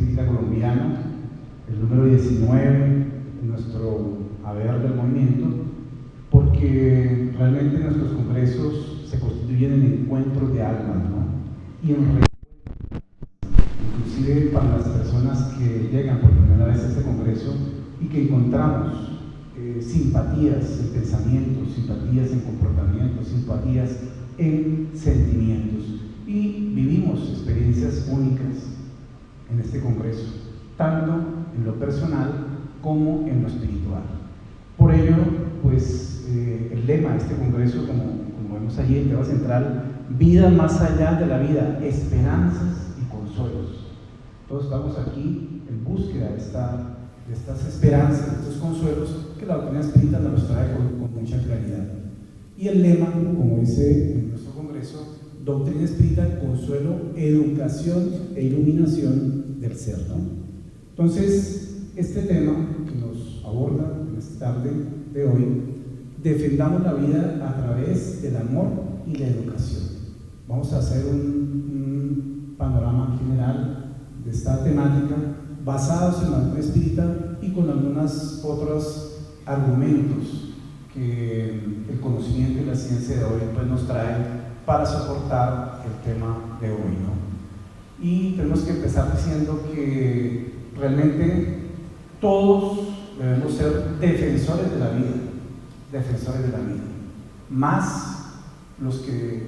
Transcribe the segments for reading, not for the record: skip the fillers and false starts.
Espírita Colombiano, el número 19 en nuestro haber del movimiento, porque realmente nuestros congresos se constituyen en encuentros de almas, ¿no? Y en inclusive para las personas que llegan por primera vez a este congreso y que encontramos simpatías en pensamientos, simpatías en comportamientos, simpatías en sentimientos, y vivimos experiencias únicas en este congreso, tanto en lo personal como en lo espiritual. Por ello, pues el lema de este congreso, como vemos allí, el tema central: vida más allá de la vida, esperanzas y consuelos. Todos estamos aquí en búsqueda de estas esperanzas, de estos consuelos que la doctrina espírita nos trae con mucha claridad. Y el lema, como dice en nuestro congreso: doctrina espírita, consuelo, educación e iluminación del ser, ¿no? Entonces, este tema que nos aborda en esta tarde de hoy: defendamos la vida a través del amor y la educación. Vamos a hacer un panorama general de esta temática, basados en la doctrina espírita y con algunos otros argumentos que el conocimiento y la ciencia de hoy pues nos traen para soportar el tema de hoy, ¿no? Y tenemos que empezar diciendo que realmente todos debemos ser defensores de la vida, más los que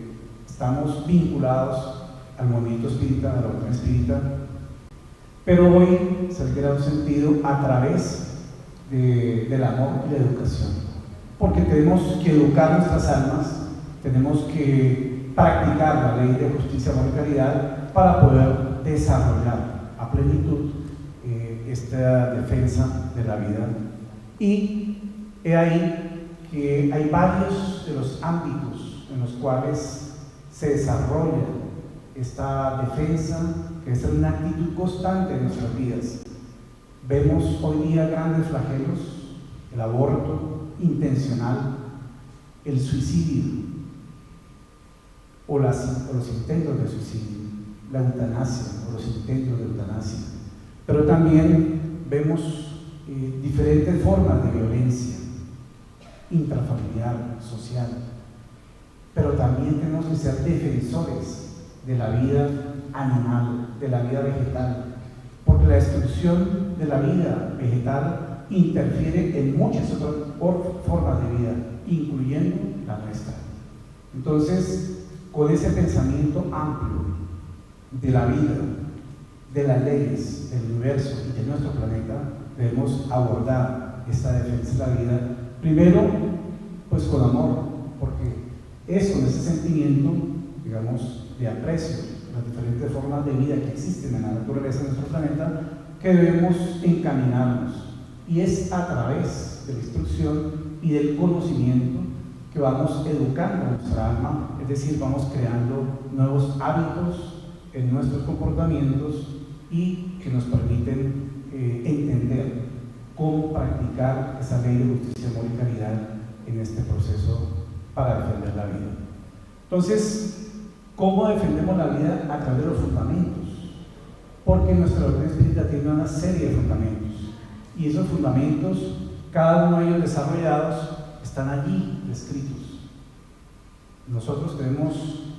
estamos vinculados al movimiento espírita, a la doctrina espírita, pero hoy se adquiere un sentido a través del amor y la educación, porque tenemos que educar nuestras almas, tenemos que practicar la ley de justicia, amor y caridad para poder desarrollar a plenitud esta defensa de la vida. Y he ahí que hay varios de los ámbitos en los cuales se desarrolla esta defensa, que es una actitud constante en nuestras vidas. Vemos hoy día grandes flagelos: el aborto intencional, el suicidio o los intentos de suicidio, la eutanasia o los intentos de eutanasia. Pero también vemos diferentes formas de violencia intrafamiliar, social. Pero también tenemos que ser defensores de la vida animal, de la vida vegetal, porque la destrucción de la vida vegetal interfiere en muchas otras formas de vida, incluyendo la nuestra. Entonces, con ese pensamiento amplio de la vida, de las leyes del universo y de nuestro planeta, debemos abordar esta defensa de la vida, primero, pues con amor, porque es con ese sentimiento, digamos, de aprecio las diferentes formas de vida que existen en la naturaleza de nuestro planeta, que debemos encaminarnos, y es a través de la instrucción y del conocimiento que vamos educando a nuestra alma, es decir, vamos creando nuevos hábitos en nuestros comportamientos y que nos permiten entender cómo practicar esa ley de justicia, amor y caridad en este proceso para defender la vida. Entonces, ¿cómo defendemos la vida? A través de los fundamentos, porque nuestra doctrina espírita tiene una serie de fundamentos, y esos fundamentos, cada uno de ellos desarrollados, están allí descritos. Nosotros tenemos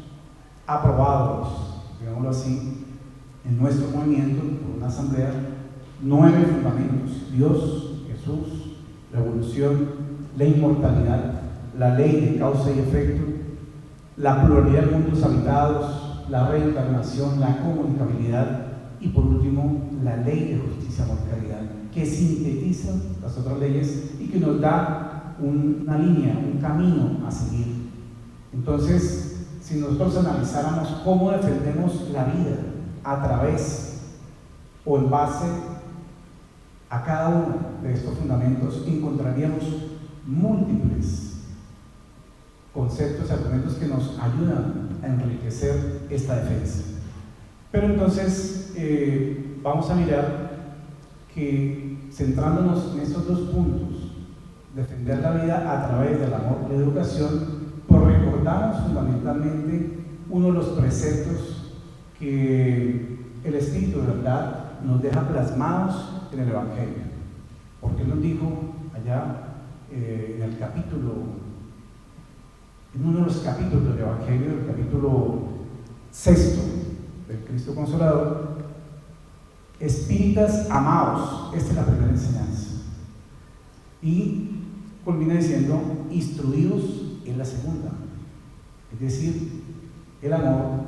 aprobados, digámoslo así, en nuestro movimiento, por una asamblea, 9 fundamentos: Dios, Jesús, la evolución, la inmortalidad, la ley de causa y efecto, la pluralidad de mundos habitados, la reencarnación, la comunicabilidad y, por último, la ley de justicia, amor y caridad, que sintetiza las otras leyes y que nos da una línea, un camino a seguir. Entonces, si nosotros analizáramos cómo defendemos la vida a través o en base a cada uno de estos fundamentos, encontraríamos múltiples conceptos y argumentos que nos ayudan a enriquecer esta defensa. Pero entonces vamos a mirar que, centrándonos en estos 2 puntos, defender la vida a través del amor y la educación, pues recordamos fundamentalmente uno de los preceptos que el Espíritu de verdad nos deja plasmados en el Evangelio. Porque Él nos dijo allá en el capítulo, en uno de los capítulos del Evangelio, el capítulo 6 del Cristo Consolador: espíritas amados. Esta es la primera enseñanza. Y culmina diciendo: instruidos en la segunda. Es decir, el amor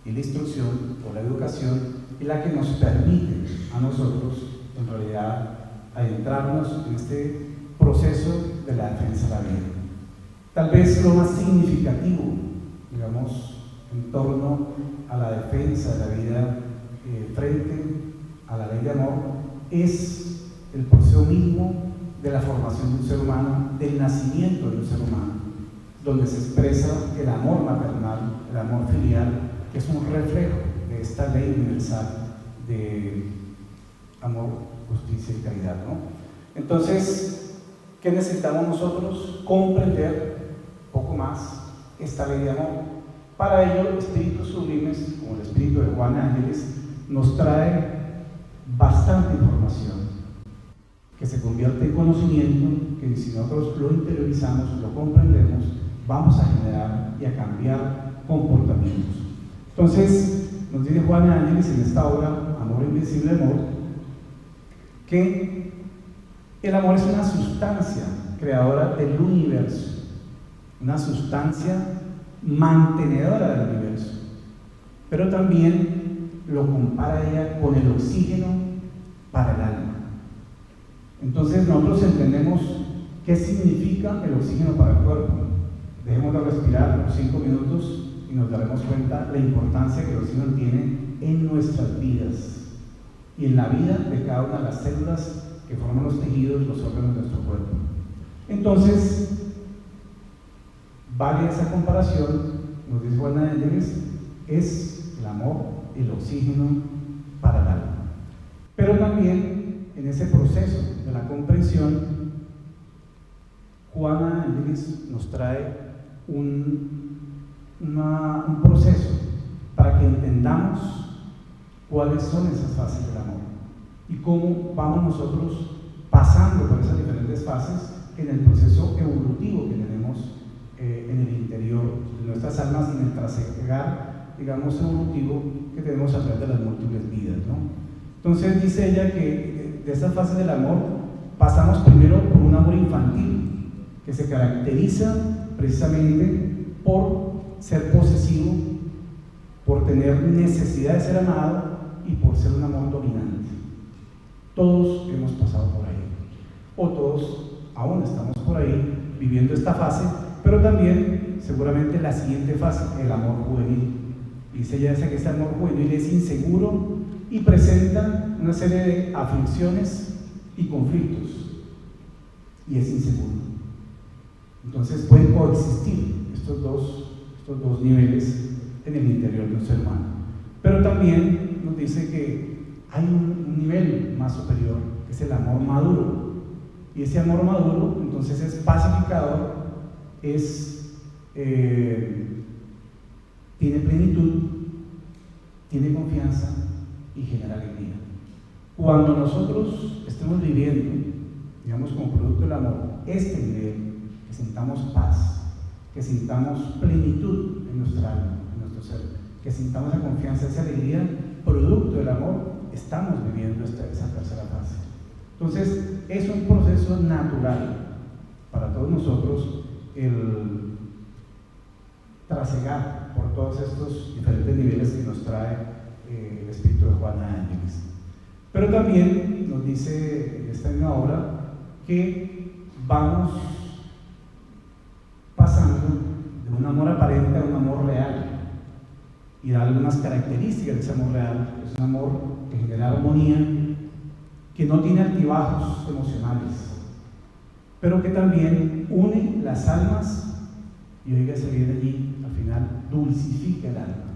y la instrucción o la educación es la que nos permite a nosotros, en realidad, adentrarnos en este proceso de la defensa de la vida. Tal vez lo más significativo, digamos, en torno a la defensa de la vida frente a la ley de amor, es el proceso mismo de la formación de un ser humano, del nacimiento de un ser humano, donde se expresa el amor maternal, el amor filial, que es un reflejo de esta ley universal de amor, justicia y caridad, ¿no? Entonces, ¿qué necesitamos nosotros? Comprender un poco más esta ley de amor. Para ello, espíritus sublimes, como el espíritu de Juan Ángeles, nos trae bastante información que se convierte en conocimiento, que si nosotros lo interiorizamos, lo comprendemos, vamos a generar y a cambiar comportamientos. Entonces, nos dice Juan Ángeles en esta obra, Amor Invencible Amor, que el amor es una sustancia creadora del universo, una sustancia mantenedora del universo, pero también lo compara ella con el oxígeno para el alma. Entonces nosotros entendemos qué significa el oxígeno para el cuerpo. Dejemos de respirar 5 minutos y nos daremos cuenta la importancia que el oxígeno tiene en nuestras vidas y en la vida de cada una de las células que forman los tejidos, los órganos de nuestro cuerpo. Entonces, vale esa comparación, nos dice Juan Ángeles, es el amor, el oxígeno para el alma. Pero también en ese proceso de la comprensión, Juan Ángeles nos trae un proceso para que entendamos cuáles son esas fases del amor y cómo vamos nosotros pasando por esas diferentes fases en el proceso evolutivo que tenemos en el interior de nuestras almas, en el trasegar, digamos, evolutivo que tenemos a través de las múltiples vidas, ¿no? Entonces dice ella que de esas fases del amor pasamos primero por un amor infantil que se caracteriza precisamente por ser posesivo, por tener necesidad de ser amado y por ser un amor dominante. Todos hemos pasado por ahí, o todos aún estamos por ahí viviendo esta fase, pero también seguramente la siguiente fase, el amor juvenil. Dice ella que ese amor juvenil es inseguro y presenta una serie de aflicciones y conflictos, y es inseguro. Entonces pueden coexistir estos dos niveles en el interior de un ser humano. Pero también nos dice que hay un nivel más superior, que es el amor maduro. Y ese amor maduro, entonces, es pacificador, tiene plenitud, tiene confianza y genera alegría. Cuando nosotros estemos viviendo, digamos, como producto del amor, este nivel, que sintamos paz, que sintamos plenitud en nuestra alma, en nuestro ser, que sintamos esa confianza, esa alegría, producto del amor, estamos viviendo esa tercera fase. Entonces, es un proceso natural para todos nosotros el trasegar por todos estos diferentes niveles que nos trae el espíritu de Juan Ángeles. Pero también nos dice en esta misma obra que vamos pasando de un amor aparente a un amor real, y da algunas características de ese amor real. Es un amor que genera armonía, que no tiene altibajos emocionales, pero que también une las almas, y oígase bien allí, al final, dulcifica el alma.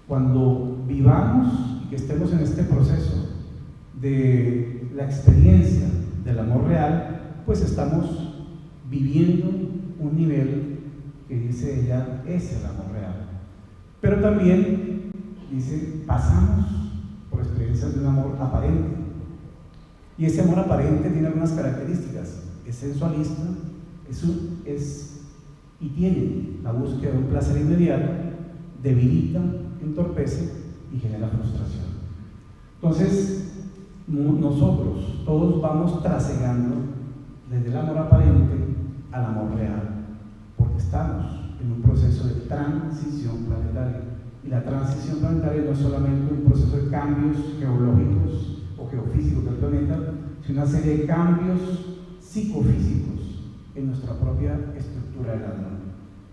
Cuando vivamos y que estemos en este proceso de la experiencia del amor real, pues estamos viviendo un nivel que dice ella es el amor real. Pero también dice, pasamos por experiencias de un amor aparente. Y ese amor aparente tiene algunas características. Es sensualista, y tiene la búsqueda de un placer inmediato, debilita, entorpece y genera frustración. Entonces, nosotros todos vamos trasegando desde el amor aparente al amor real, porque estamos en un proceso de transición planetaria. Y la transición planetaria no es solamente un proceso de cambios geológicos o geofísicos del planeta, sino una serie de cambios psicofísicos en nuestra propia estructura del alma.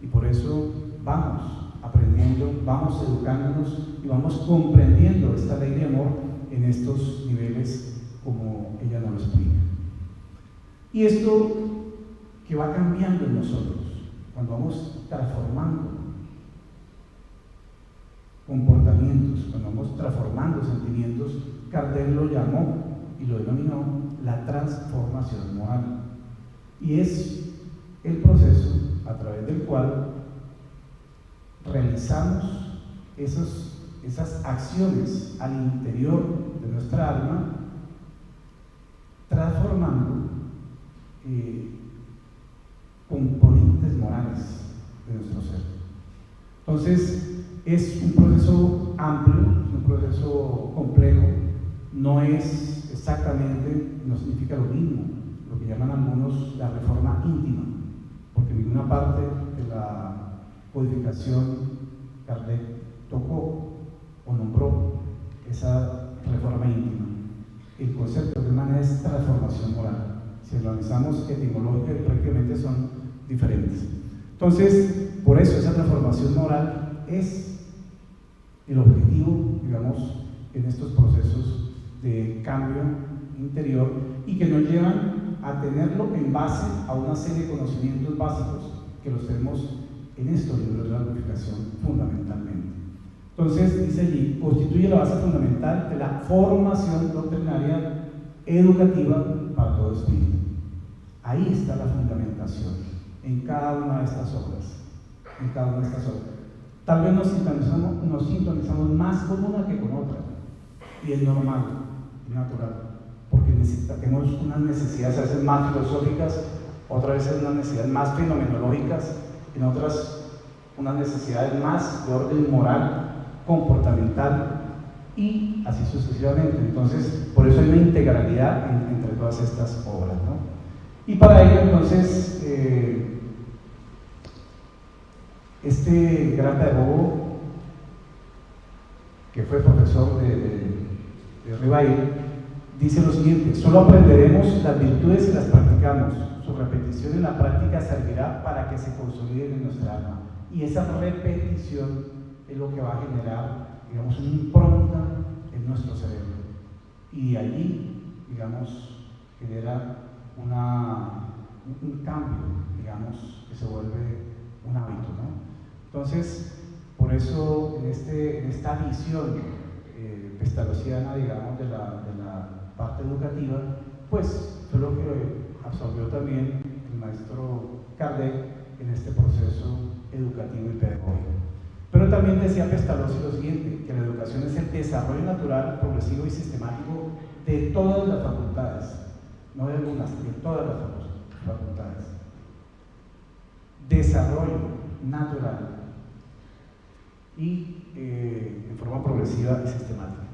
Y por eso vamos aprendiendo, vamos educándonos y vamos comprendiendo esta ley de amor en estos niveles como ella nos lo explica. Y esto que va cambiando en nosotros, cuando vamos transformando comportamientos, cuando vamos transformando sentimientos, Kardec lo llamó y lo denominó la transformación moral. Y es el proceso a través del cual realizamos esas acciones al interior de nuestra alma, transformando componentes morales de nuestro ser. Entonces, es un proceso amplio, es un proceso complejo, no es exactamente, no significa lo mismo, lo que llaman algunos la reforma íntima, porque en ninguna parte de la codificación Kardec tocó o nombró esa reforma íntima. El concepto de manera es transformación moral. Si lo analizamos etimológicamente, prácticamente son diferentes. Entonces, por eso esa transformación moral es el objetivo, digamos, en estos procesos de cambio interior y que nos llevan a tenerlo en base a una serie de conocimientos básicos que los tenemos en estos libros de la codificación fundamentalmente. Entonces, dice allí, constituye la base fundamental de la formación doctrinaria educativa para todo espíritu. Ahí está la fundamentación, en cada una de estas obras. En cada una de estas obras. Tal vez nos sintonizamos más con una que con otra, y es normal, es natural, porque tenemos unas necesidades a veces más filosóficas, otras veces unas necesidades más fenomenológicas, en otras unas necesidades más de orden moral, comportamental y así sucesivamente. Entonces, por eso hay una integralidad entre todas estas obras, ¿no? Y para ello, entonces, este gran pedagogo, que fue profesor de Rivail, dice lo siguiente: solo aprenderemos las virtudes si las practicamos. Su repetición en la práctica servirá para que se consoliden en nuestra alma. Y esa repetición es lo que va a generar, digamos, una impronta en nuestro cerebro. Y allí, digamos, genera un cambio, digamos, que se vuelve un hábito, ¿no? Entonces, por eso, en esta visión pestalozziana, digamos, de la parte educativa, pues fue lo que absorbió también el maestro Kardec en este proceso educativo y pedagógico. Pero también decía Pestalozzi lo siguiente, que la educación es el desarrollo natural, progresivo y sistemático de todas las facultades, no de algunas, de todas las facultades. Desarrollo natural y en forma progresiva y sistemática.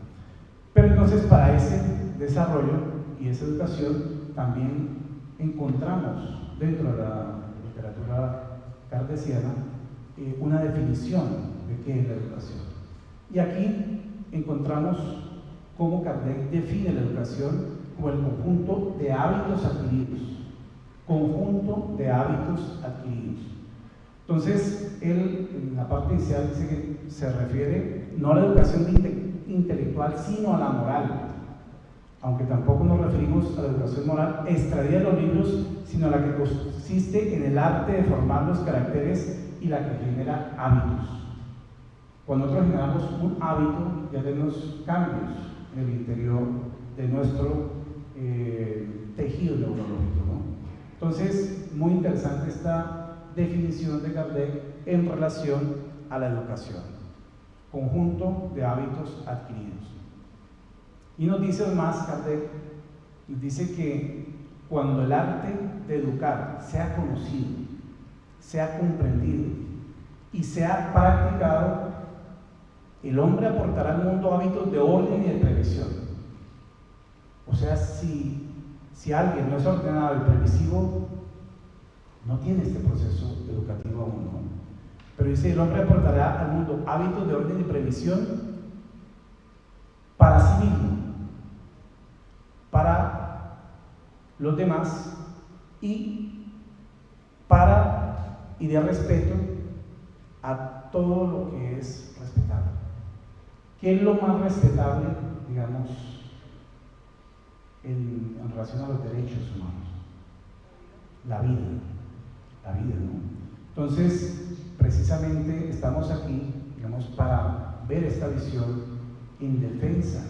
Pero entonces, para ese desarrollo y esa educación también encontramos dentro de la literatura kardeciana una definición de qué es la educación. Y aquí encontramos cómo Kardec define la educación como el conjunto de hábitos adquiridos. Conjunto de hábitos adquiridos. Entonces, él en la parte inicial dice que se refiere no a la educación intelectual, sino a la moral. Aunque tampoco nos referimos a la educación moral extraída de los libros, sino a la que consiste en el arte de formar los caracteres y la que genera hábitos. Cuando nosotros generamos un hábito, ya tenemos cambios en el interior de nuestro tejido neurológico, ¿no? Entonces, muy interesante esta definición de Kardec en relación a la educación. conjunto de hábitos adquiridos. Y nos dice además Kardec, nos dice que cuando el arte de educar sea conocido, sea comprendido y sea practicado, el hombre aportará al mundo hábitos de orden y de previsión. O sea, si alguien no es ordenado y previsivo, no tiene este proceso educativo aún, ¿no? Pero dice, el hombre aportará al mundo hábitos de orden y previsión para sí mismo, para los demás y de respeto a todo lo que es respetable. ¿Qué es lo más respetable, digamos, en relación a los derechos humanos? La vida, ¿no? Entonces, precisamente estamos aquí, digamos, para ver esta visión en defensa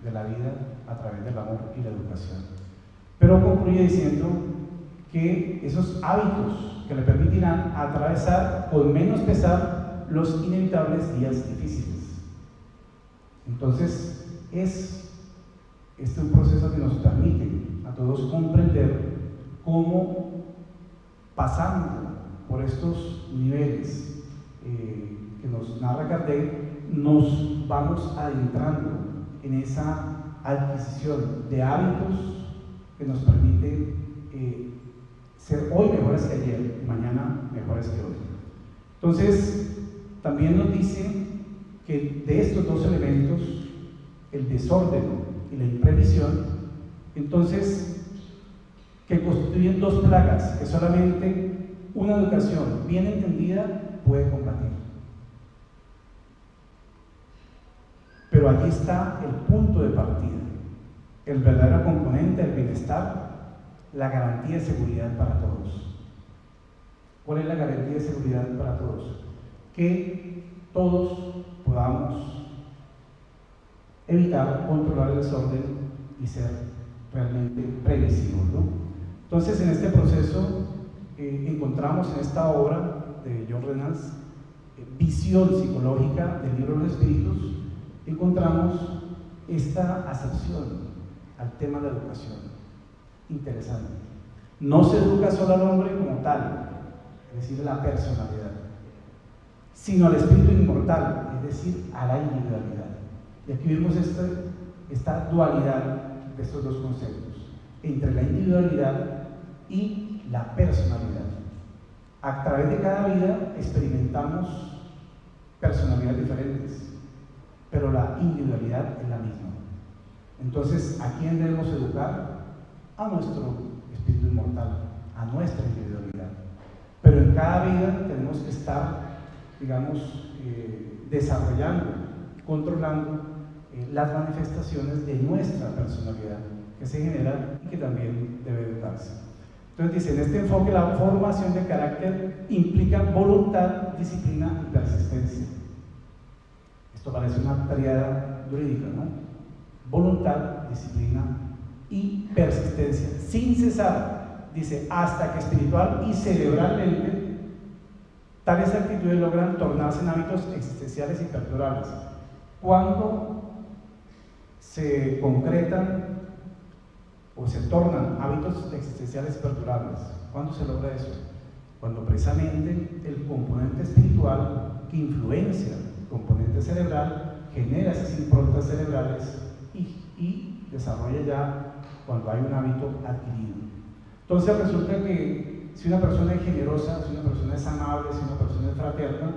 de la vida a través del amor y la educación. Pero concluye diciendo que esos hábitos que le permitirán atravesar con menos pesar los inevitables días difíciles. Entonces, es un proceso que nos permite a todos comprender cómo, pasando por estos niveles que nos narra Kardec, nos vamos adentrando en esa adquisición de hábitos que nos permite ser hoy mejores que ayer y mañana mejores que hoy. Entonces, también nos dice que de estos dos elementos, el desorden y la imprevisión, entonces, que constituyen dos plagas que solamente una educación bien entendida puede combatir. Pero allí está el punto de partida, el verdadero componente del bienestar, la garantía de seguridad para todos. ¿Cuál es la garantía de seguridad para todos? Que todos podamos evitar, controlar el desorden y ser realmente previsivos, ¿no? Entonces, en este proceso encontramos en esta obra de George Renals, Visión psicológica del libro de los espíritus, encontramos esta acepción al tema de la educación. Interesante. No se educa solo al hombre como tal, es decir, la personalidad, sino al espíritu inmortal, es decir, a la individualidad. Y aquí vemos esta dualidad de estos dos conceptos, entre la individualidad y la personalidad. A través de cada vida experimentamos personalidades diferentes, pero la individualidad es la misma. Entonces, ¿a quién debemos educar? A nuestro espíritu inmortal, a nuestra individualidad. Pero en cada vida tenemos que estar, digamos, desarrollando, controlando las manifestaciones de nuestra personalidad que se genera y que también debe educarse. Entonces dice, en este enfoque la formación de carácter implica voluntad, disciplina y persistencia. Esto parece una tríada jurídica, ¿no? Voluntad, disciplina y persistencia, sin cesar, dice, hasta que espiritual y cerebralmente tales actitudes logran tornarse en hábitos existenciales y perdurables. Cuando se concretan o se tornan hábitos existenciales perdurables, ¿cuándo se logra eso? Cuando precisamente el componente espiritual que influencia el componente cerebral genera esas improntas cerebrales y desarrolla ya cuando hay un hábito adquirido. Entonces resulta que si una persona es generosa, si una persona es amable, si una persona es fraterna,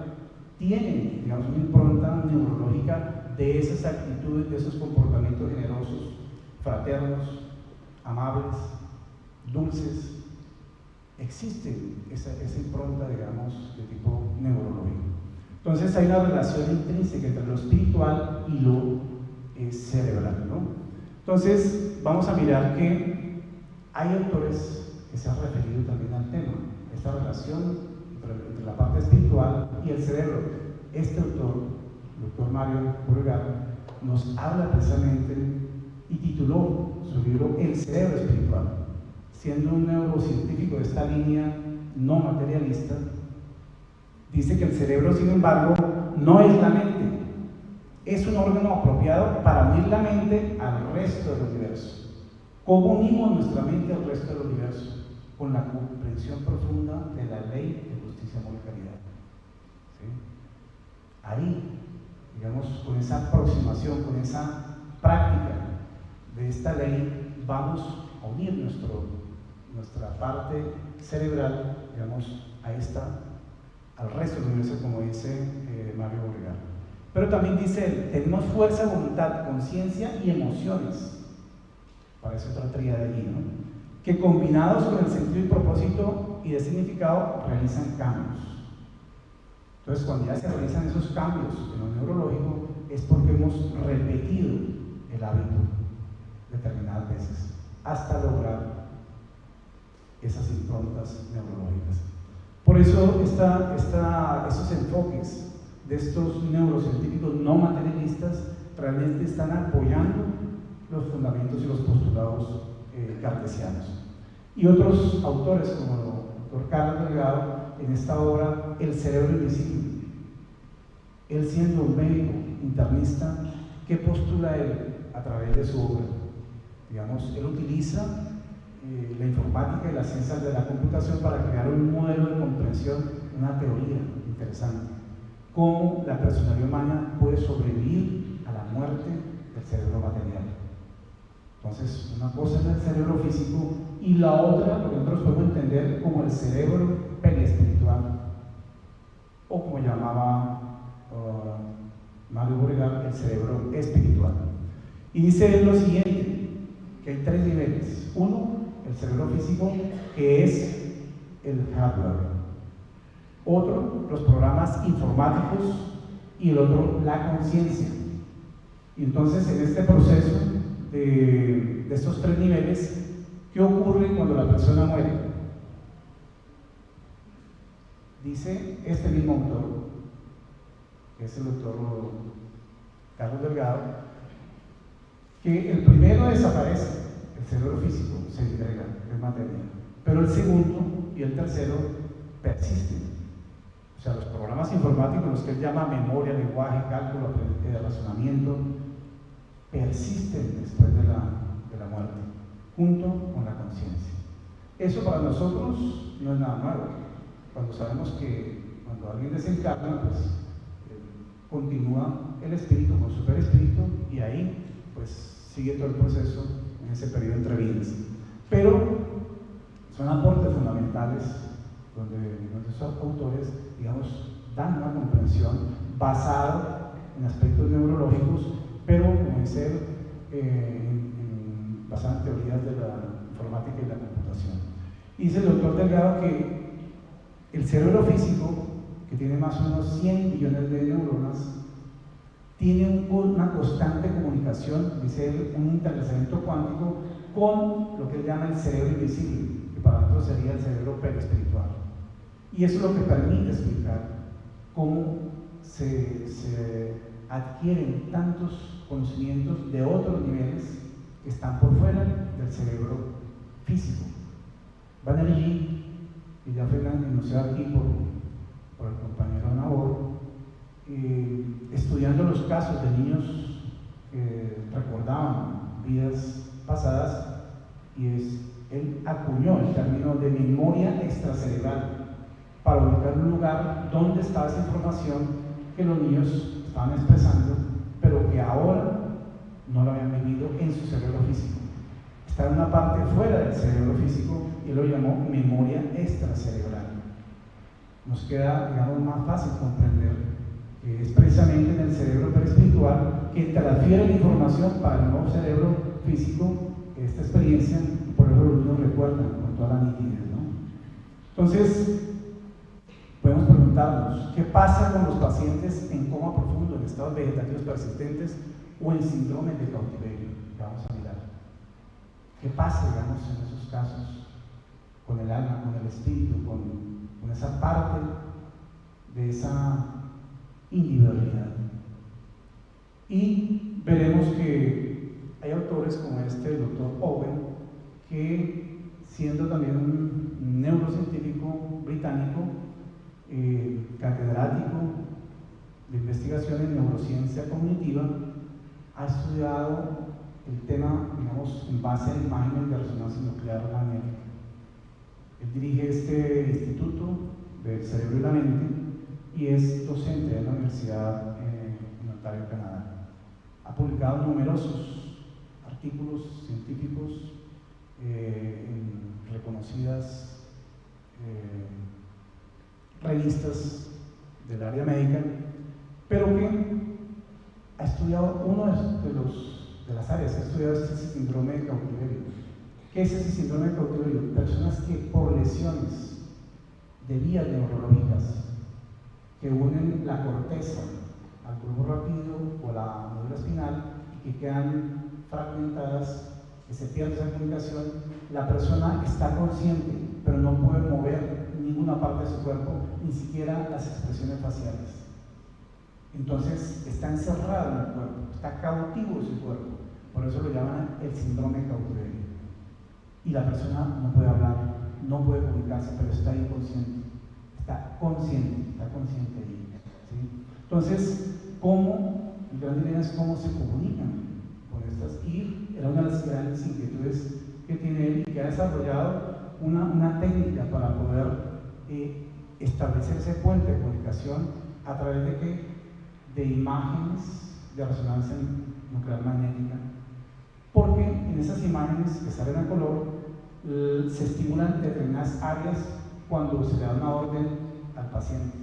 tiene, digamos, una impronta neurológica de esas actitudes, de esos comportamientos generosos, fraternos, amables, dulces. Existe esa impronta, digamos, de tipo neurológico. Entonces hay una relación intrínseca entre lo espiritual y lo cerebral, ¿no? Entonces vamos a mirar que hay autores que se han referido también al tema, esta relación entre la parte espiritual y el cerebro. Este autor, el doctor Mario Burgar, nos habla precisamente y tituló su libro El cerebro espiritual. Siendo un neurocientífico de esta línea no materialista, dice que el cerebro, sin embargo, no es la mente, es un órgano apropiado para unir la mente al resto del universo. ¿Cómo unimos nuestra mente al resto del universo? Con la comprensión profunda de la ley de justicia, amor y caridad. ¿Sí? Ahí, digamos, con esa aproximación, con esa práctica de esta ley, vamos a unir nuestra parte cerebral, digamos, al resto del universo, como dice Mario Borregar. Pero también dice él, tenemos fuerza, voluntad, conciencia y emociones. Parece otra tríada allí, ¿no? Que combinados con el sentido y propósito y de significado realizan cambios. Entonces, cuando ya se realizan esos cambios en lo neurológico, es porque hemos repetido el hábito determinadas veces hasta lograr esas improntas neurológicas. Por eso estos enfoques de estos neurocientíficos no materialistas realmente están apoyando los fundamentos y los postulados cartesianos. Y otros autores como el doctor Carlos Delgado, en esta obra El cerebro invisible, él siendo un médico internista, ¿qué postula él a través de su obra? Digamos, él utiliza la informática y las ciencias de la computación para crear un modelo de comprensión, una teoría interesante. Cómo la personalidad humana puede sobrevivir a la muerte del cerebro material. Entonces, una cosa es el cerebro físico y la otra, lo que nosotros podemos entender como el cerebro periespiritual, o como llamaba Mario Borregar, el cerebro espiritual. Y dice lo siguiente, que hay 3 niveles. Uno, el cerebro físico, que es el hardware. Otro, los programas informáticos, y el otro, la conciencia. Y entonces, en este proceso de estos 3 niveles, ¿qué ocurre cuando la persona muere? Dice este mismo autor, que es el doctor Carlos Delgado, que el primero desaparece, el cerebro físico se entrega, es material, pero el segundo y el tercero persisten. O sea, los programas informáticos, los que él llama memoria, lenguaje, cálculo, razonamiento, persisten después de la muerte, junto con la conciencia. Eso para nosotros no es nada nuevo. Cuando sabemos que cuando alguien desencarna, pues continúa el espíritu con su perespíritu y ahí pues sigue todo el proceso en ese periodo entre vidas. Pero son aportes fundamentales donde nuestros autores, digamos, dan una comprensión basada en aspectos neurológicos, pero como ser basada en teorías de la informática y la computación. Y dice el doctor Delgado que el cerebro físico, que tiene más o menos 100 millones de neuronas, tiene una constante comunicación, dice él, un interlazamiento cuántico con lo que él llama el cerebro invisible, que para nosotros sería el cerebro perispiritual. Y eso es lo que permite explicar cómo se adquieren tantos conocimientos de otros niveles que están por fuera del cerebro físico. Banerjee y ya Fernández nos aquí por el compañero Nabor, estudiando los casos de niños que recordaban vidas pasadas, y él acuñó el término de memoria extracerebral para ubicar un lugar donde estaba esa información que los niños estaban expresando, pero que ahora no lo habían vivido en su cerebro físico. Está en una parte fuera del cerebro físico y él lo llamó memoria extracerebral. Nos queda, digamos, más fácil comprender que es precisamente en el cerebro perispiritual que transfiere la información para el nuevo cerebro físico esta experiencia, y por eso los niños recuerdan con toda la nitidez, ¿no? Entonces, podemos preguntarnos, ¿qué pasa con los pacientes en coma profundo, en estados vegetativos persistentes o en síndrome de cautiverio? Vamos a mirar. ¿Qué pasa, digamos, en esos casos con el alma, con el espíritu, con esa parte de esa individualidad? Y veremos que hay autores como el doctor Owen, que siendo también un neurocientífico británico, catedrático de investigación en neurociencia cognitiva, ha estudiado el tema, digamos, en base a imágenes de resonancia nuclear magnética. Él dirige este Instituto del Cerebro y la Mente y es docente de la Universidad en Ontario, Canadá. Ha publicado numerosos artículos científicos en reconocidas revistas del área médica, pero que ha estudiado de las áreas, ha estudiado este síndrome de cautiverio. ¿Qué es ese síndrome de cautiverio? Personas que por lesiones de vías neurológicas que unen la corteza al globo rápido o a la médula espinal y que quedan fragmentadas, que se pierde esa comunicación, la persona está consciente, pero no puede mover ninguna parte de su cuerpo, ni siquiera las expresiones faciales. Entonces está encerrado en el cuerpo, está cautivo de su cuerpo, por eso lo llaman el síndrome de cautiverio. Y la persona no puede hablar, no puede comunicarse, pero está inconsciente, está consciente ahí, ¿sí? Entonces, el gran dilema es cómo se comunican con estas, y era una de las grandes inquietudes que tiene él y que ha desarrollado una técnica para poder establecer ese puente de comunicación a través de imágenes de resonancia nuclear magnética, porque en esas imágenes que salen a color se estimulan determinadas áreas cuando se le da una orden al paciente,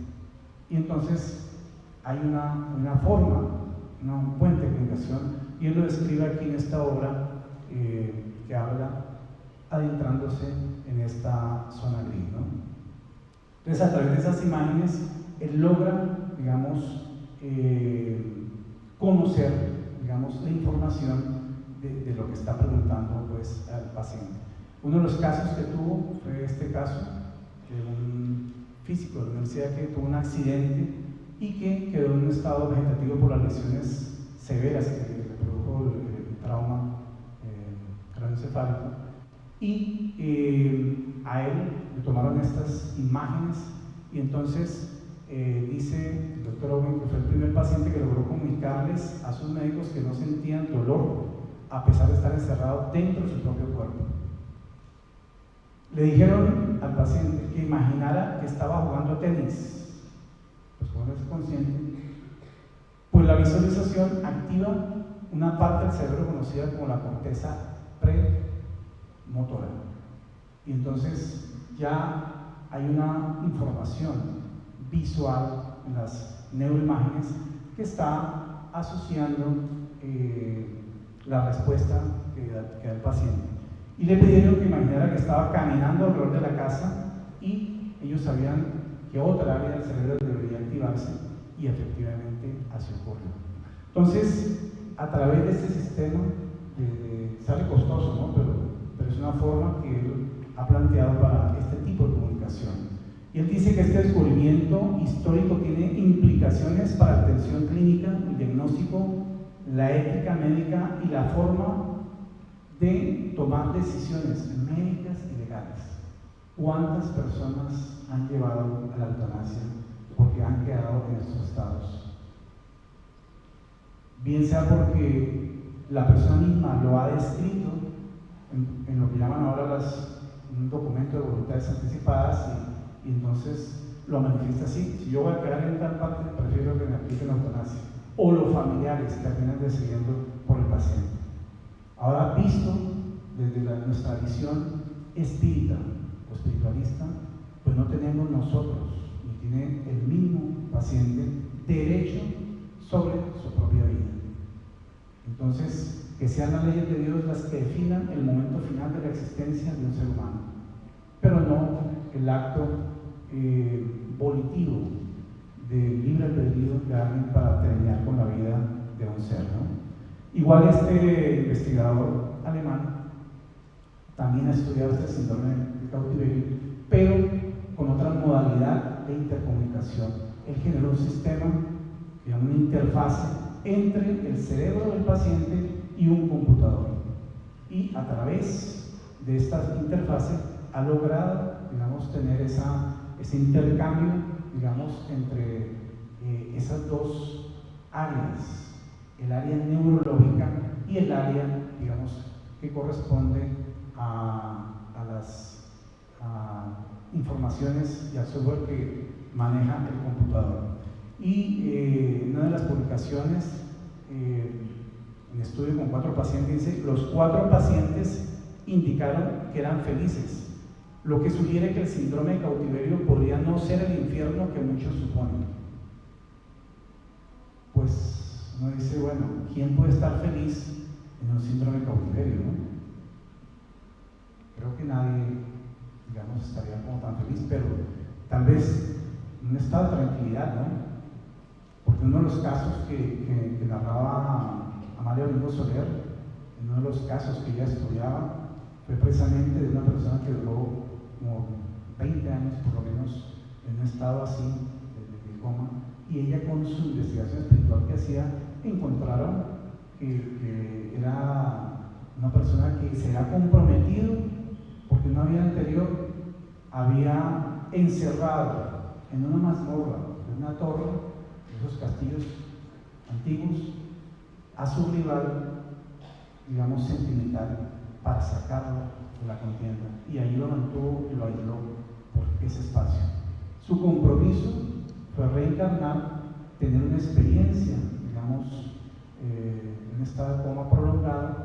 y entonces hay una forma, un puente de comunicación, y él lo describe aquí en esta obra que habla adentrándose en esta zona gris, ¿no? Entonces, a través de esas imágenes él logra, digamos, conocer, digamos, la información de lo que está preguntando, pues, al paciente. Uno de los casos que tuvo fue este caso de un físico de la universidad que tuvo un accidente y que quedó en un estado vegetativo por las lesiones severas que le produjo el trauma craneoencefálico, y a él le tomaron estas imágenes, y entonces dice el doctor Owen que fue el primer paciente que logró comunicarles a sus médicos que no sentían dolor a pesar de estar encerrado dentro de su propio cuerpo. Le dijeron al paciente que imaginara que estaba jugando tenis, pues como no es consciente, pues la visualización activa una parte del cerebro conocida como la corteza premotora, y entonces ya hay una información visual en las neuroimágenes que está asociando la respuesta que da el paciente. Y le pidieron que imaginara que estaba caminando alrededor de la casa, y ellos sabían que otra área del cerebro debería activarse, y efectivamente así ocurrió. Entonces, a través de este sistema, sale costoso, ¿no? pero es una forma que él ha planteado para este tipo de comunicación. Y él dice que este descubrimiento histórico tiene implicaciones para la atención clínica, el diagnóstico, la ética médica y la forma de tomar decisiones médicas y legales. ¿Cuántas personas han llevado a la eutanasia porque han quedado en estos estados? Bien sea porque la persona misma lo ha descrito en lo que llaman ahora un documento de voluntades anticipadas, y entonces lo manifiesta así: si yo voy a quedar en tal parte, prefiero que me apliquen la eutanasia. O los familiares terminan decidiendo por el paciente. Ahora, visto desde nuestra visión espírita o espiritualista, pues no tenemos nosotros, ni tiene el mismo paciente, derecho sobre su propia vida. Entonces, que sean las leyes de Dios las que definan el momento final de la existencia de un ser humano, pero no el acto volitivo de libre albedrío de alguien para terminar con la vida de un ser, ¿no? Igual este investigador alemán también ha estudiado este síndrome de cautiverio, pero con otra modalidad de intercomunicación. Él generó un sistema, que llama una interfase entre el cerebro del paciente y un computador, y a través de esta interfase ha logrado, digamos, tener ese intercambio, digamos, entre esas dos áreas, el área neurológica y el área, digamos, que corresponde a las informaciones y al software que maneja el computador. Y en una de las publicaciones, un estudio con 4 pacientes, dice: los 4 pacientes indicaron que eran felices, lo que sugiere que el síndrome de cautiverio podría no ser el infierno que muchos suponen. Pues uno dice, bueno, ¿quién puede estar feliz en un síndrome de cautiverio, no? Creo que nadie, digamos, estaría como tan feliz, pero tal vez en un estado de tranquilidad, ¿no? Porque uno de los casos que narraba Amalia Domingo Soler, en uno de los casos que ella estudiaba, fue precisamente de una persona que duró como 20 años por lo menos en un estado así de coma, y ella, con su investigación espiritual que hacía, encontraron que era una persona que se había comprometido, porque una vida anterior había encerrado en una mazmorra, en una torre, en esos castillos antiguos, a su rival, digamos, sentimental, para sacarlo de la contienda, y ahí lo mantuvo y lo aisló por ese espacio. Su compromiso fue reencarnar, tener una experiencia, digamos, en un estado de coma prolongado,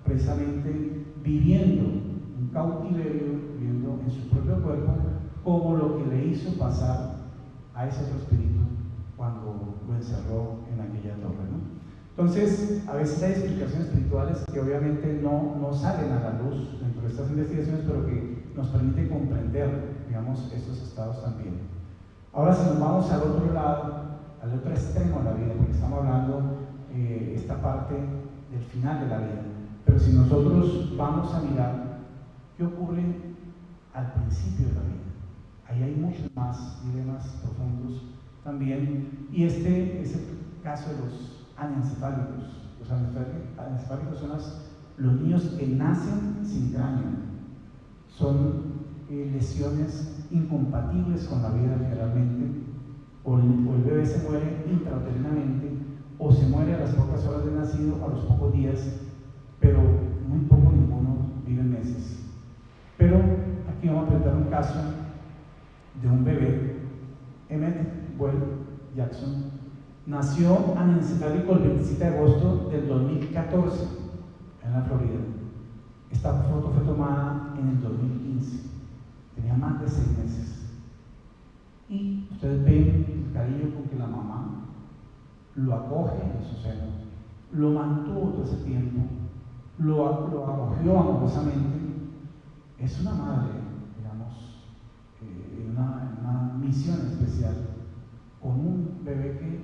precisamente viviendo un cautiverio, viviendo en su propio cuerpo, como lo que le hizo pasar a ese otro espíritu cuando lo encerró en aquella torre, ¿no? Entonces, a veces hay explicaciones espirituales que obviamente no salen a la luz dentro de estas investigaciones, pero que nos permiten comprender, digamos, estos estados también. Ahora, si nos vamos al otro lado, al otro extremo de la vida, porque estamos hablando esta parte del final de la vida, pero si nosotros vamos a mirar qué ocurre al principio de la vida, ahí hay muchos más dilemas profundos también, y este es el caso de los anencefálicos. Los anencefálicos son los niños que nacen sin cráneo, son lesiones incompatibles con la vida generalmente, o el bebé se muere intrauterinamente, o se muere a las pocas horas de nacido, a los pocos días, pero muy poco, ninguno vive meses. Pero aquí vamos a presentar un caso de un bebé, Emmett Well Jackson. Nació anencefálico el 27 de agosto del 2014 en la Florida. Esta foto fue tomada en el 2015. Tenía más de 6 meses. Y ustedes ven el cariño con que la mamá lo acoge en su seno, lo mantuvo todo ese tiempo, lo acogió amorosamente. Es una madre, digamos, en una misión especial, con un bebé que,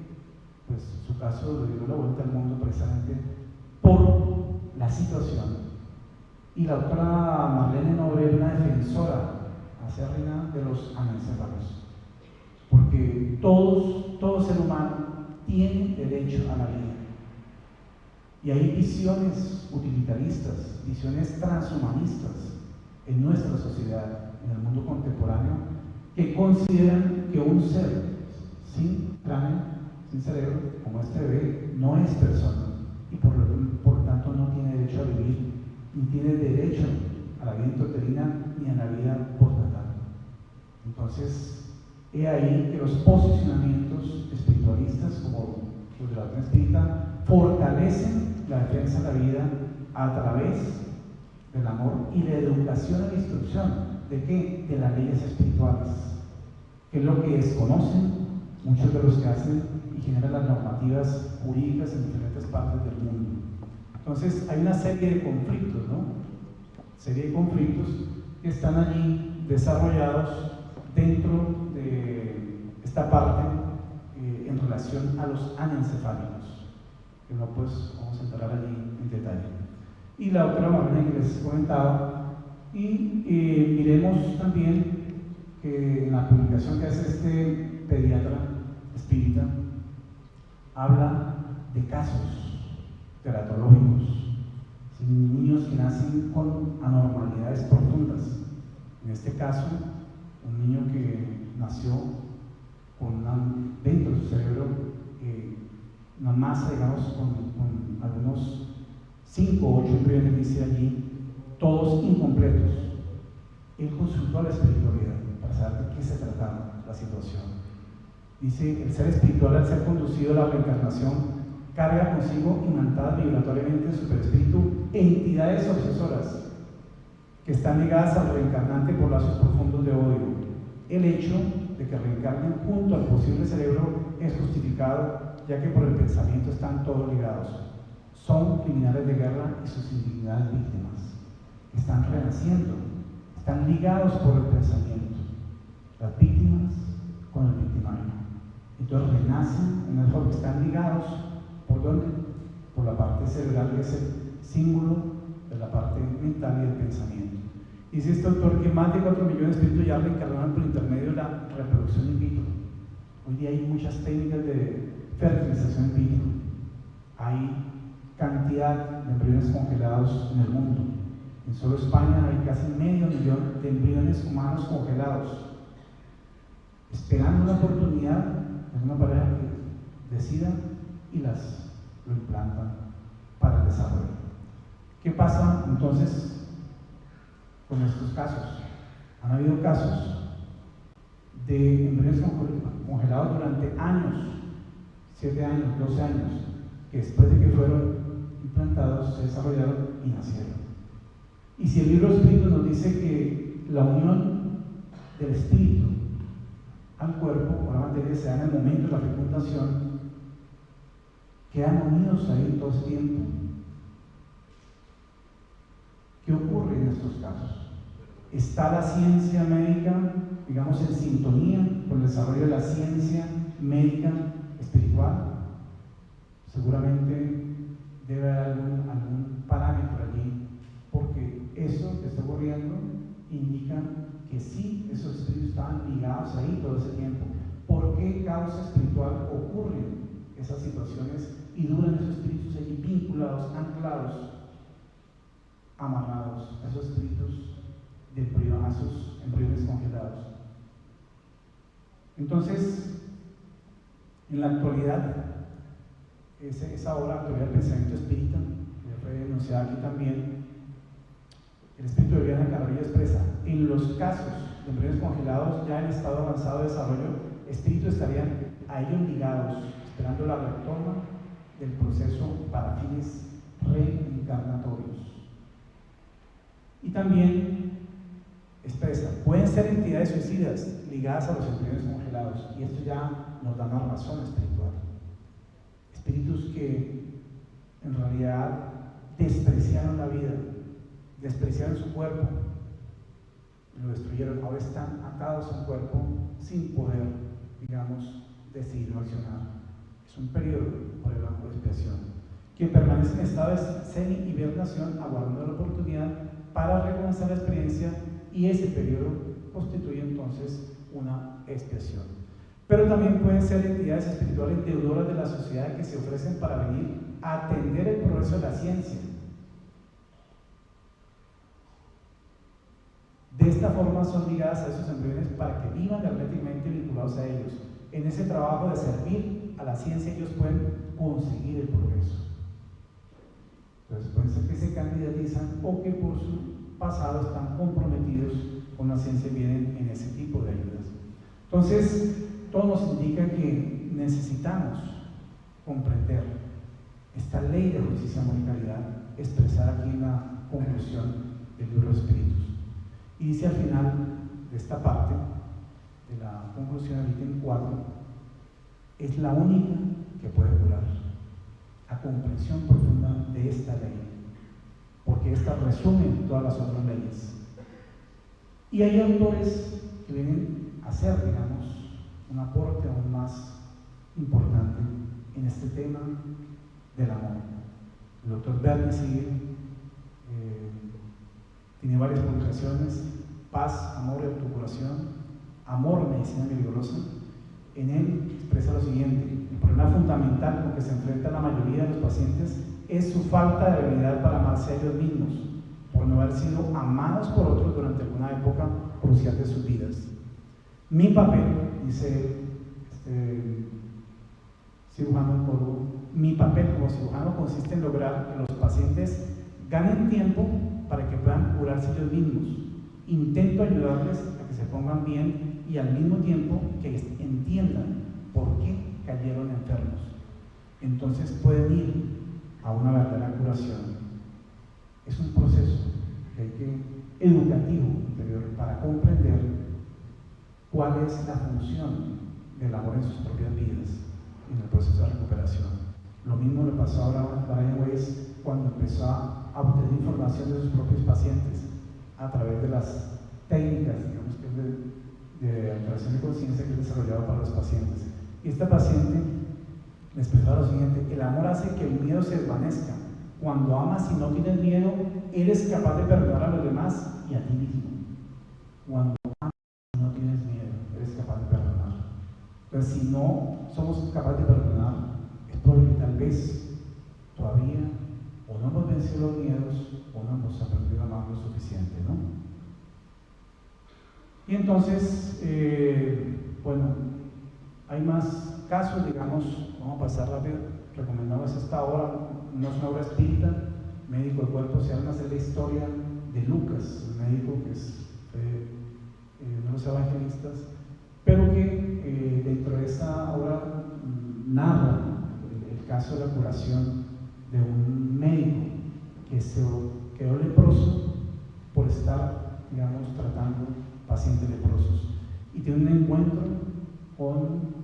pues, su caso le dio la vuelta al mundo precisamente por la situación. Y la doctora Marlene Nobre era una defensora acérrima de los anencéfalos, porque todo ser humano tiene derecho a la vida. Y hay visiones utilitaristas, visiones transhumanistas en nuestra sociedad, en el mundo contemporáneo, que consideran que un ser sin cráneo, sin cerebro, como este bebé, no es persona, y por tanto no tiene derecho a vivir, ni tiene derecho a la vida intrauterina ni a la vida postnatal. Entonces, he ahí que los posicionamientos espiritualistas, como los de la doctrina espírita, fortalecen la defensa de la vida a través del amor y la educación y la instrucción. ¿De qué? De las leyes espirituales, que es lo que desconocen muchos de los que hacen y generan las normativas jurídicas en diferentes partes del mundo. Entonces, hay una serie de conflictos, ¿no? Serie de conflictos que están allí desarrollados dentro de esta parte en relación a los anencefálicos, que no, pues, vamos a entrar allí en detalle. Y la otra manera que les comentaba, y miremos también que en la publicación que hace este pediatra espírita, habla de casos teratológicos, niños que nacen con anormalidades profundas. En este caso, un niño que nació dentro de su cerebro una masa, digamos, con algunos 5 o 8 embriones, dice allí, todos incompletos. Él consultó a la espiritualidad para saber de qué se trataba la situación. Dice, el ser espiritual, al ser conducido a la reencarnación, carga consigo imantadas vibratoriamente en su perispíritu entidades obsesoras que están ligadas al reencarnante por lazos profundos de odio. El hecho de que reencarnen junto al posible cerebro es justificado, ya que por el pensamiento están todos ligados. Son criminales de guerra y sus indignadas víctimas. Están renaciendo, están ligados por el pensamiento. Las víctimas con el victimario. Entonces renacen en el forma, están ligados, ¿por dónde? Por la parte cerebral, que es el símbolo de la parte mental y del pensamiento. Dice este autor que más de 4 millones de espíritus ya reencarnaron por intermedio de la reproducción in vitro. Hoy día hay muchas técnicas de fertilización in vitro. Hay cantidad de embriones congelados en el mundo. En solo España hay casi 500.000 de embriones humanos congelados, esperando una oportunidad de una pareja que decida y lo implantan para el desarrollo. ¿Qué pasa entonces con estos casos? Han habido casos de embriones congelados durante años, 7 años, 12 años, que después de que fueron implantados se desarrollaron y nacieron. Y si el libro Espíritu nos dice que la unión del espíritu al cuerpo o a la materia se da en el momento de la fecundación, quedan unidos ahí todo ese tiempo. ¿Qué ocurre en estos casos? ¿Está la ciencia médica, digamos, en sintonía con el desarrollo de la ciencia médica espiritual? Seguramente debe haber algún parámetro allí, porque eso que está ocurriendo indica que sí, esos espíritus estaban ligados ahí todo ese tiempo. ¿Por qué causa espiritual ocurren esas situaciones y duran esos espíritus allí vinculados, anclados, amarrados a esos espíritus de embrión, a esos embriones congelados? Entonces, en la actualidad, esa obra, Actualidad del Pensamiento Espírita, que fue denunciada aquí también, el espíritu de Viviana Carrillo expresa: en los casos de embriones congelados ya en estado avanzado de desarrollo, espíritus estarían a ellos ligados, esperando la retoma del proceso para fines reencarnatorios. Y también expresa: pueden ser entidades suicidas ligadas a los embriones congelados, y esto ya nos da más razón espiritual. Espíritus que en realidad despreciaron la vida, despreciaron su cuerpo, lo destruyeron, ahora están atados a un cuerpo sin poder, digamos, decidir o accionar. Es un periodo por el banco de expiación, que permanece en estado de semi-hibernación, aguardando la oportunidad para recomenzar la experiencia, y ese periodo constituye entonces una expiación. Pero también pueden ser entidades espirituales deudoras de la sociedad que se ofrecen para venir a atender el progreso de la ciencia. De esta forma son ligadas a esos embriones para que vivan herméticamente vinculados a ellos. En ese trabajo de servir a la ciencia ellos pueden conseguir el progreso. Entonces pueden ser que se candidatizan o que por su pasado están comprometidos con la ciencia y vienen en ese tipo de ayudas. Entonces, todo nos indica que necesitamos comprender esta ley de justicia, amor y caridad expresada aquí en la conclusión del libro de Espíritus. Y dice al final de esta parte, de la conclusión del ítem 4, es la única que puede curar a comprensión profunda de esta ley, porque esta resume todas las otras leyes. Y hay autores que vienen a hacer, digamos, un aporte aún más importante en este tema del amor. El doctor Bernie Siegel tiene varias publicaciones: Paz, Amor y Autocuración, Amor, Medicina Milagrosa. En él expresa lo siguiente: el problema fundamental con que se enfrenta la mayoría de los pacientes es su falta de habilidad para amarse a ellos mismos, por no haber sido amados por otros durante alguna época crucial de sus vidas. Mi papel, dice cirujano oncólogo. Mi papel como cirujano consiste en lograr que los pacientes ganen tiempo para que puedan curarse ellos mismos. Intento ayudarles a que se pongan bien y al mismo tiempo que entiendan por qué cayeron enfermos. Entonces pueden ir a una verdadera curación. Es un proceso educativo interior para comprender cuál es la función del amor en sus propias vidas en el proceso de recuperación. Lo mismo le pasó ahora a Brian Weiss cuando empezó a obtener información de sus propios pacientes a través de las técnicas, digamos que de alteración de conciencia que es desarrollado para los pacientes. Y esta paciente le expresaba lo siguiente: el amor hace que el miedo se desvanezca. Cuando amas y no tienes miedo, eres capaz de perdonar a los demás y a ti mismo. Cuando amas y no tienes miedo, eres capaz de perdonar. Entonces, si no somos capaces de perdonar, es porque tal vez todavía o no hemos vencido los miedos o no hemos aprendido a amar lo suficiente, ¿no? Y entonces, bueno, hay más casos, digamos, vamos a pasar rápido. Recomendamos esta obra, no es una obra espírita, Médico de Cuerpos y Almas, es la historia de Lucas, el médico que es uno de los evangelistas, pero que dentro de esa obra narra el caso de la curación de un médico que se quedó leproso por estar, digamos, tratando pacientes leprosos. Y tiene un encuentro con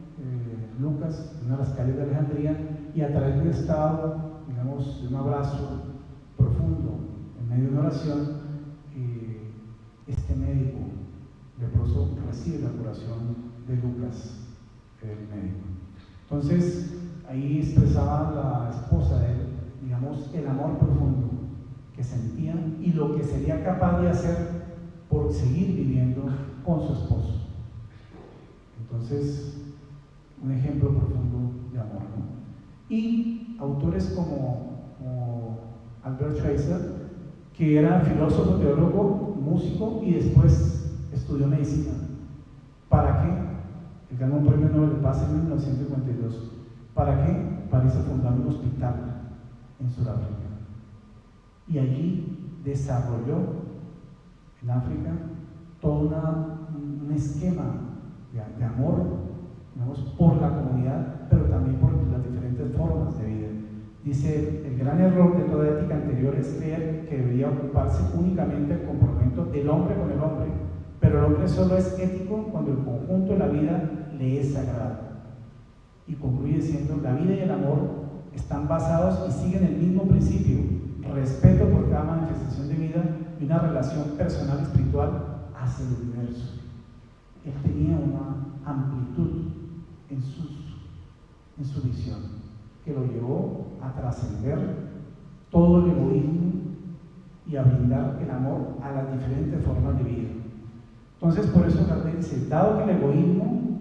Lucas en una de las calles de Alejandría, y a través de un estado, digamos, de un abrazo profundo en medio de una oración, este médico leproso recibe la curación de Lucas, el médico. Entonces, ahí expresaba la esposa de él, digamos, el amor profundo que sentía y lo que sería capaz de hacer por seguir viviendo con su esposo. Entonces, un ejemplo profundo de amor, ¿no? Y autores como Albert Schweitzer, que era filósofo, teólogo, músico y después estudió medicina. ¿Para qué? Él ganó un premio Nobel de Paz en 1952. ¿Para qué? Para irse a fundar un hospital en Sudáfrica. Y allí desarrolló en África todo un esquema de amor, digamos, por la comunidad, pero también por las diferentes formas de vida. Dice, el gran error de toda ética anterior es creer que debería ocuparse únicamente el comportamiento del hombre con el hombre, pero el hombre solo es ético cuando el conjunto de la vida le es sagrado. Y concluye diciendo, la vida y el amor están basados y siguen el mismo principio: respeto por cada manifestación de vida y una relación personal y espiritual hacia el universo. Él tenía una amplitud en su visión que lo llevó a trascender todo el egoísmo y a brindar el amor a las diferentes formas de vida. Entonces, por eso Kardec dice, dado que el egoísmo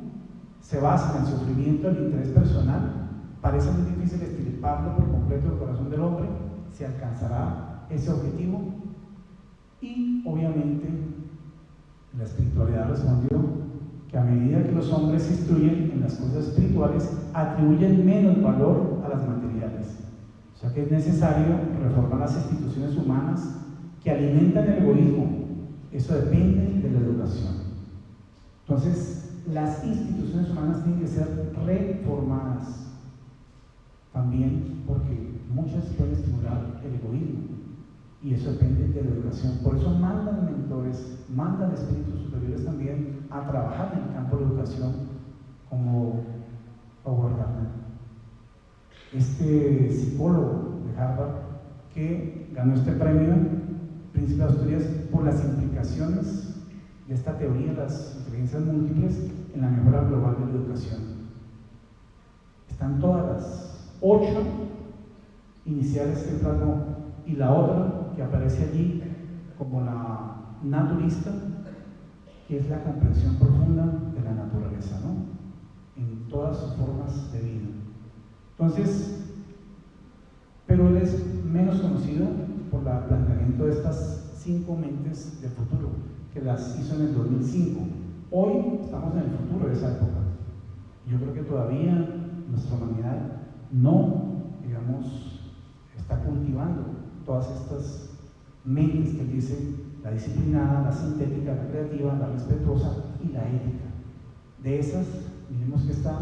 se basa en el sufrimiento y el interés personal, parece muy difícil extirparlo por completo del corazón del hombre. Se alcanzará ese objetivo. Y obviamente la espiritualidad respondió que a medida que los hombres se instruyen en las cosas espirituales, atribuyen menos valor a las materiales. O sea que es necesario reformar las instituciones humanas que alimentan el egoísmo. Eso depende de la educación. Entonces, las instituciones humanas tienen que ser reformadas también, porque muchas pueden estimular el egoísmo, y eso depende de la educación. Por eso mandan mentores, mandan espíritus superiores también a trabajar en el campo de la educación, como Howard Gardner, este psicólogo de Harvard que ganó este premio Príncipe de Asturias por las implicaciones de esta teoría de las inteligencias múltiples en la mejora global de la educación. Están todas las 8 iniciales que plasmó, y la otra que aparece allí como la naturista, que es la comprensión profunda de la naturaleza, ¿no? En todas sus formas de vida. Entonces, pero él es menos conocido por el planteamiento de estas 5 mentes del futuro, que las hizo en el 2005. Hoy estamos en el futuro de esa época. Yo creo que todavía nuestra humanidad no, digamos, está cultivando todas estas mentes que dicen la disciplinada, la sintética, la creativa, la respetuosa y la ética. De esas, miremos que esta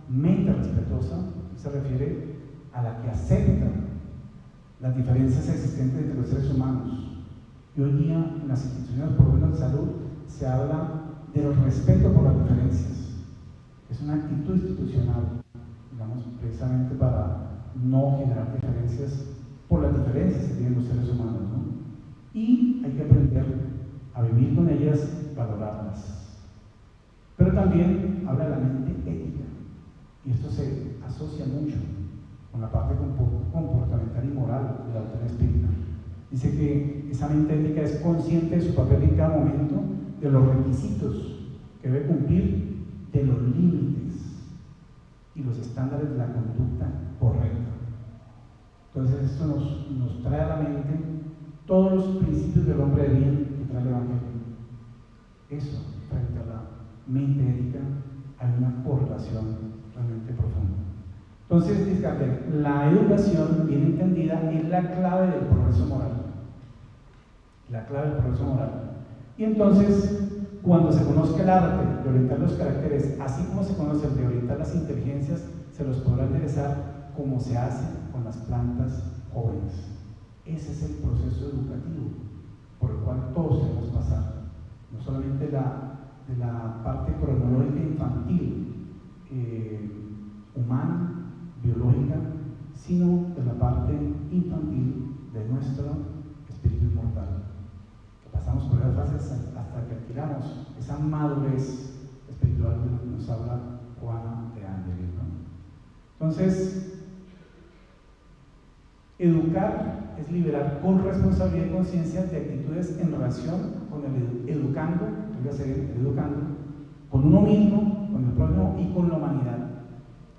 mente respetuosa se refiere a la que acepta las diferencias existentes entre los seres humanos. Y hoy día en las instituciones, por lo menos de salud, se habla del respeto por las diferencias. Es una actitud institucional, digamos, precisamente para no generar diferencias por las diferencias que tienen los seres humanos, ¿no? Y hay que aprender a vivir con ellas, valorarlas. Pero también habla de la mente ética, y esto se asocia mucho con la parte comportamental y moral de la doctrina espírita. Dice que esa mente ética es consciente de su papel en cada momento, de los requisitos que debe cumplir, de los límites y los estándares de la conducta correcta. Entonces esto nos trae a la mente todos los principios del hombre de bien que trae el Evangelio. Eso, frente a la mente ética, hay una correlación realmente profunda. Entonces, dice, la educación bien entendida es la clave del progreso moral. La clave del progreso moral. Y entonces, cuando se conozca el arte de orientar los caracteres, así como se conoce el de orientar las inteligencias, se los podrá enderezar como se hace con las plantas jóvenes. Ese es el proceso educativo por el cual todos debemos pasar. No solamente de la parte cronológica infantil, humana, biológica, sino de la parte infantil de nuestro espíritu inmortal. Pasamos por las fases hasta que adquiramos esa madurez espiritual de la que nos habla Juana de Ángeles, ¿no? Entonces, educar es liberar con responsabilidad y conciencia de actitudes en relación con el educando, con uno mismo, con el prójimo y con la humanidad.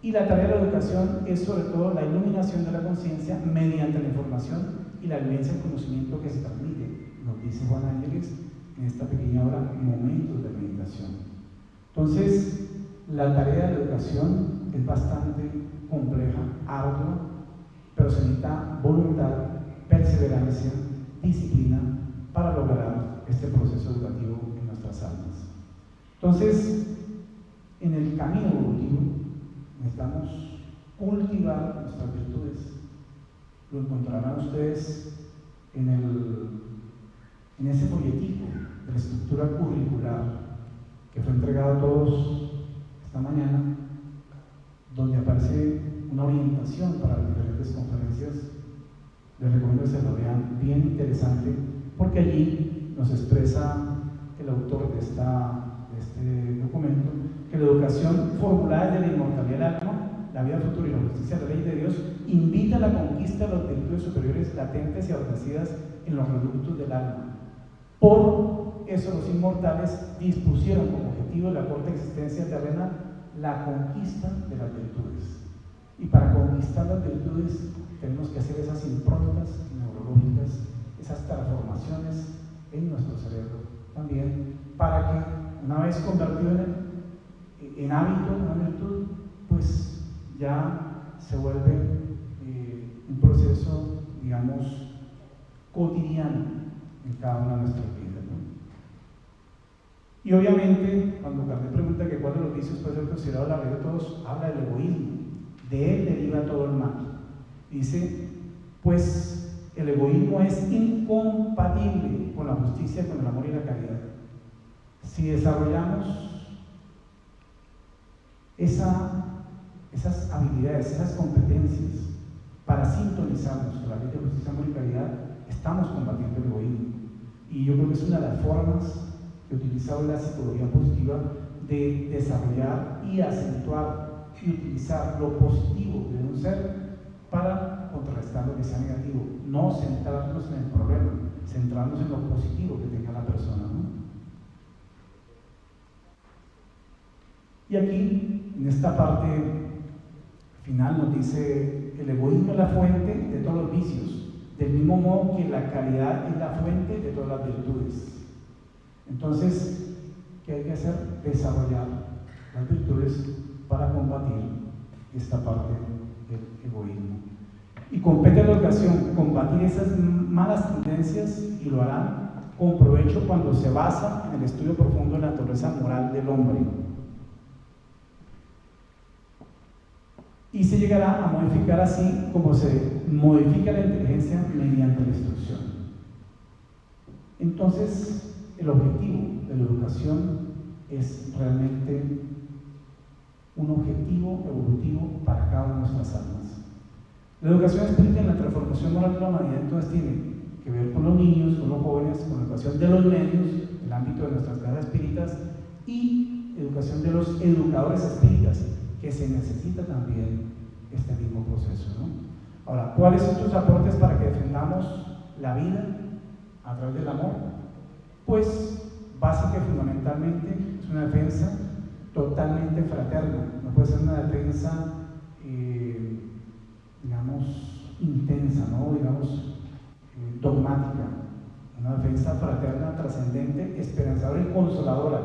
Y la tarea de la educación es sobre todo la iluminación de la conciencia mediante la información y la vivencia del conocimiento que se transmite, nos dice Juan Ángeles en esta pequeña obra, Momentos de Meditación. Entonces, la tarea de la educación es bastante compleja, ardua, pero se necesita voluntad, perseverancia, disciplina para lograr este proceso educativo en nuestras almas. Entonces, en el camino evolutivo necesitamos cultivar nuestras virtudes. Lo encontrarán ustedes en ese folletico de la estructura curricular que fue entregado a todos esta mañana, donde aparece una orientación para las diferentes conferencias. Les recomiendo que se lo vean, bien interesante, porque allí nos expresa el autor de este documento que la educación formulada desde la inmortalidad del alma, la vida futura y la justicia de la ley de Dios invita a la conquista de las virtudes superiores latentes y adormecidas en los reductos del alma. Por eso los inmortales dispusieron como objetivo de la corta existencia terrena la conquista de las virtudes. Y para conquistar las virtudes tenemos que hacer esas improntas neurológicas, esas transformaciones en nuestro cerebro también, para que una vez convertido en hábito, en una virtud, pues ya se vuelve un proceso, digamos, cotidiano en cada una de nuestras vidas, ¿no? Y obviamente, cuando Kardec pregunta que cuál de los vicios puede ser considerado la raíz de todos, habla del egoísmo. De él deriva todo el mal. Dice, pues el egoísmo es incompatible con la justicia, con el amor y la caridad. Si desarrollamos esas habilidades, esas competencias para sintonizarnos con la ley de justicia, amor y caridad, estamos combatiendo el egoísmo. Y yo creo que es una de las formas que ha utilizado la psicología positiva de desarrollar y acentuar y utilizar lo positivo de un ser para contrarrestar lo que sea negativo, no centrarnos en el problema, centrarnos en lo positivo que tenga la persona, ¿no? Y aquí, en esta parte final, nos dice: el egoísmo es la fuente de todos los vicios, del mismo modo que la caridad es la fuente de todas las virtudes. Entonces, ¿qué hay que hacer? Desarrollar las virtudes para combatir esta parte del egoísmo. Y compete a la educación combatir esas malas tendencias, y lo harán con provecho cuando se basa en el estudio profundo de la naturaleza moral del hombre. Y se llegará a modificar así como se modifica la inteligencia mediante la instrucción. Entonces, el objetivo de la educación es realmente un objetivo evolutivo para cada una de nuestras almas. La educación espiritual en la transformación moral de la humanidad entonces tiene que ver con los niños, con los jóvenes, con la educación de los medios, el ámbito de nuestras casas espíritas, y educación de los educadores espíritas, que se necesita también este mismo proceso, ¿no? Ahora, ¿cuáles son tus aportes para que defendamos la vida a través del amor? Pues, básica y fundamentalmente, es una defensa totalmente fraterna. No puede ser una defensa, digamos, intensa, ¿no? Digamos, dogmática. Una defensa fraterna, trascendente, esperanzadora y consoladora.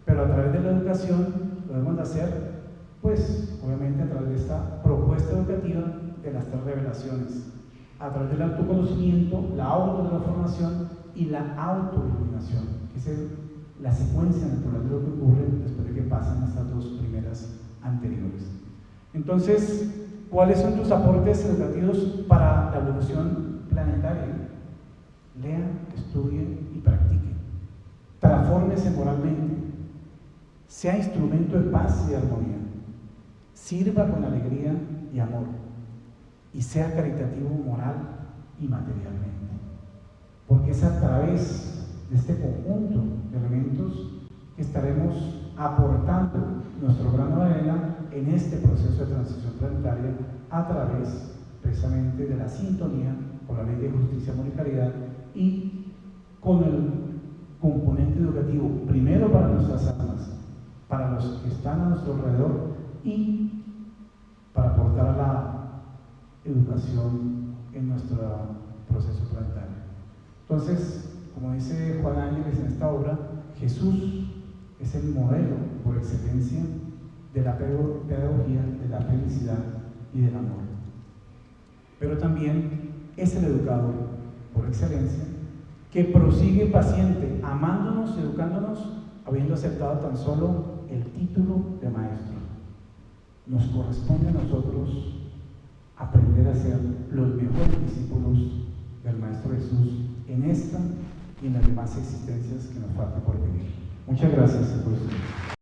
Pero a través de la educación lo debemos de hacer, pues, obviamente a través de esta propuesta educativa de las 3 revelaciones, a través del autoconocimiento, la autotransformación y la autoiluminación, que es la secuencia natural de lo que ocurre después de que pasan estas 2 primeras anteriores. Entonces, ¿cuáles son tus aportes educativos para la evolución planetaria? Lea, estudie y practique. Transfórmese moralmente. Sea instrumento de paz y de armonía. Sirva con alegría y amor. Y sea caritativo moral y materialmente. Porque es a través de este conjunto de elementos que estaremos aportando nuestro grano de arena en este proceso de transición planetaria, a través precisamente de la sintonía con la ley de justicia, amor y caridad, y con el componente educativo, primero para nuestras almas, para los que están a nuestro alrededor, y para aportar a la educación en nuestro proceso planetario. Entonces, como dice Juan Ángeles en esta obra, Jesús es el modelo por excelencia de la pedagogía, de la felicidad y del amor. Pero también es el educador por excelencia que prosigue paciente, amándonos, educándonos, habiendo aceptado tan solo el título de maestro. Nos corresponde a nosotros aprender a ser los mejores discípulos del Maestro Jesús en esta y en las demás existencias que nos falta por vivir. Muchas gracias por su tiempo.